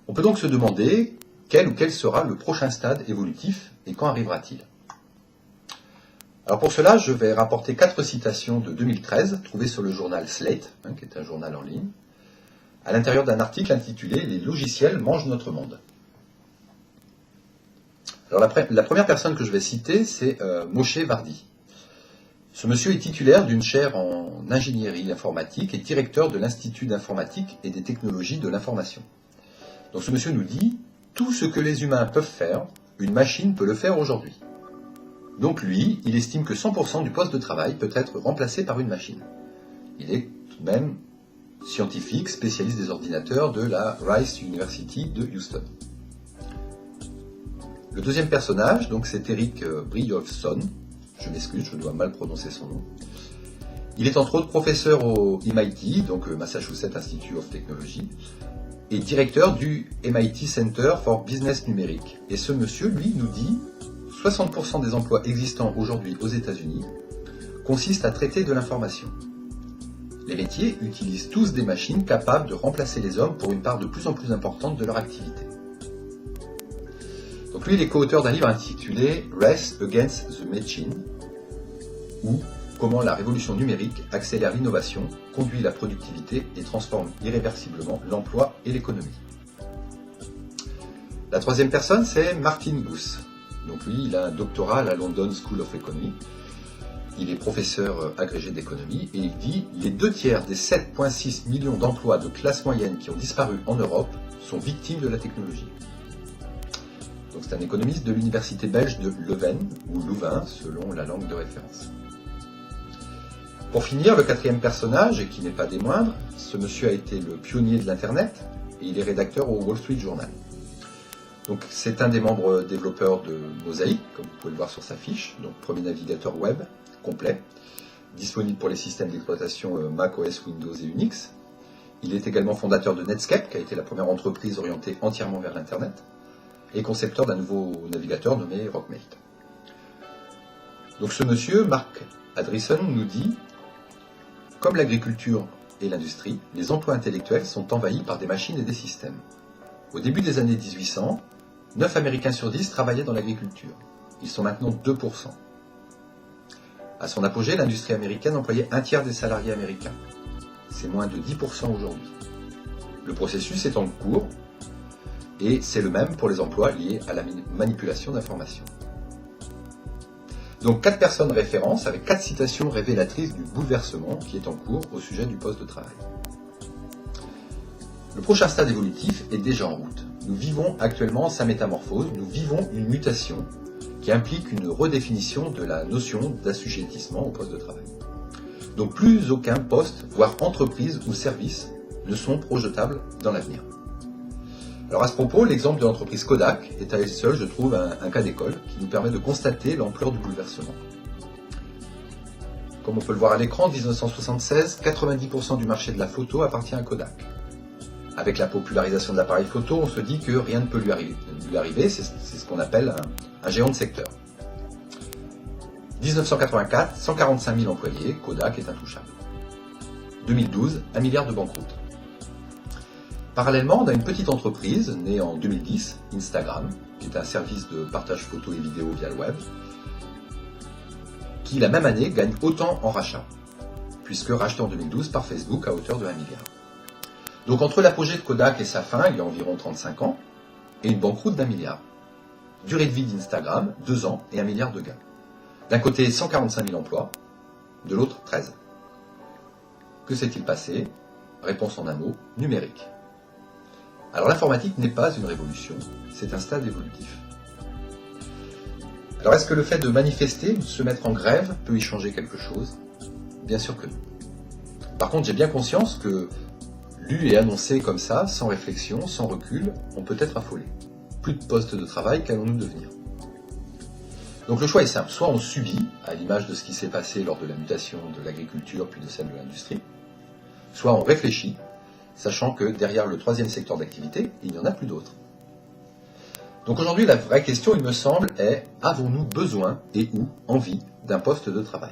On peut donc se demander quel sera le prochain stade évolutif et quand arrivera-t-il. Alors pour cela, je vais rapporter 4 citations de 2013, trouvées sur le journal Slate, qui est un journal en ligne, à l'intérieur d'un article intitulé « Les logiciels mangent notre monde ». Alors la première personne que je vais citer, c'est Moshe Vardi. Ce monsieur est titulaire d'une chaire en ingénierie informatique et directeur de l'Institut d'informatique et des technologies de l'information. Donc ce monsieur nous dit « Tout ce que les humains peuvent faire, une machine peut le faire aujourd'hui ». Donc lui, il estime que 100% du poste de travail peut être remplacé par une machine. Il est tout de même scientifique, spécialiste des ordinateurs de la Rice University de Houston. Le deuxième personnage, donc, c'est Eric Brynjolfsson. Je m'excuse, je dois mal prononcer son nom. Il est entre autres professeur au MIT, donc Massachusetts Institute of Technology, et directeur du MIT Center for Business Numérique. Et ce monsieur, lui, nous dit 60% des emplois existants aujourd'hui aux États-Unis consistent à traiter de l'information. Les métiers utilisent tous des machines capables de remplacer les hommes pour une part de plus en plus importante de leur activité. Donc lui, il est co-auteur d'un livre intitulé Race Against the Machine, ou Comment la révolution numérique accélère l'innovation, conduit la productivité et transforme irréversiblement l'emploi et l'économie. La troisième personne, c'est Martin Booth. Donc lui, il a un doctorat à la London School of Economy. Il est professeur agrégé d'économie et il dit « Les 2/3 des 7,6 millions d'emplois de classe moyenne qui ont disparu en Europe sont victimes de la technologie. » Donc c'est un économiste de l'université belge de Leuven, ou Louvain, selon la langue de référence. Pour finir, le quatrième personnage, et qui n'est pas des moindres, ce monsieur a été le pionnier de l'Internet et il est rédacteur au Wall Street Journal. Donc c'est un des membres développeurs de Mosaic, comme vous pouvez le voir sur sa fiche, donc premier navigateur web complet, disponible pour les systèmes d'exploitation Mac OS, Windows et Unix. Il est également fondateur de Netscape, qui a été la première entreprise orientée entièrement vers l'Internet, et concepteur d'un nouveau navigateur nommé Rockmate. Donc ce monsieur, Mark Andreessen, nous dit « Comme l'agriculture et l'industrie, les emplois intellectuels sont envahis par des machines et des systèmes. Au début des années 1800, 9 Américains sur 10 travaillaient dans l'agriculture. Ils sont maintenant 2%. À son apogée, l'industrie américaine employait 1/3 des salariés américains. C'est moins de 10% aujourd'hui. Le processus est en cours et c'est le même pour les emplois liés à la manipulation d'informations. » Donc 4 personnes références avec 4 citations révélatrices du bouleversement qui est en cours au sujet du poste de travail. Le prochain stade évolutif est déjà en route. Nous vivons actuellement sa métamorphose, nous vivons une mutation qui implique une redéfinition de la notion d'assujettissement au poste de travail. Donc plus aucun poste, voire entreprise ou service, ne sont projetables dans l'avenir. Alors à ce propos, l'exemple de l'entreprise Kodak est à elle seule, je trouve, un cas d'école qui nous permet de constater l'ampleur du bouleversement. Comme on peut le voir à l'écran, en 1976, 90% du marché de la photo appartient à Kodak. Avec la popularisation de l'appareil photo, on se dit que rien ne peut lui arriver, c'est ce qu'on appelle un géant de secteur. 1984, 145 000 employés, Kodak est intouchable. 2012, 1 milliard de banqueroutes. Parallèlement, on a une petite entreprise née en 2010, Instagram, qui est un service de partage photo et vidéo via le web, qui la même année gagne autant en rachat, puisque racheté en 2012 par Facebook à hauteur de 1 milliard. Donc entre l'apogée de Kodak et sa fin, il y a environ 35 ans, et une banqueroute d'1 milliard. Durée de vie d'Instagram, 2 ans et 1 milliard de gains. D'un côté, 145 000 emplois, de l'autre, 13. Que s'est-il passé? Réponse en un mot, numérique. Alors l'informatique n'est pas une révolution, c'est un stade évolutif. Alors est-ce que le fait de manifester, de se mettre en grève, peut y changer quelque chose? Bien sûr que non. Par contre, j'ai bien conscience que lu et annoncé comme ça, sans réflexion, sans recul, on peut être affolé. Plus de postes de travail, qu'allons-nous devenir? Donc le choix est simple, soit on subit, à l'image de ce qui s'est passé lors de la mutation de l'agriculture puis de celle de l'industrie, soit on réfléchit, sachant que derrière le troisième secteur d'activité, il n'y en a plus d'autres. Donc aujourd'hui, la vraie question, il me semble, est avons-nous besoin et ou envie d'un poste de travail ?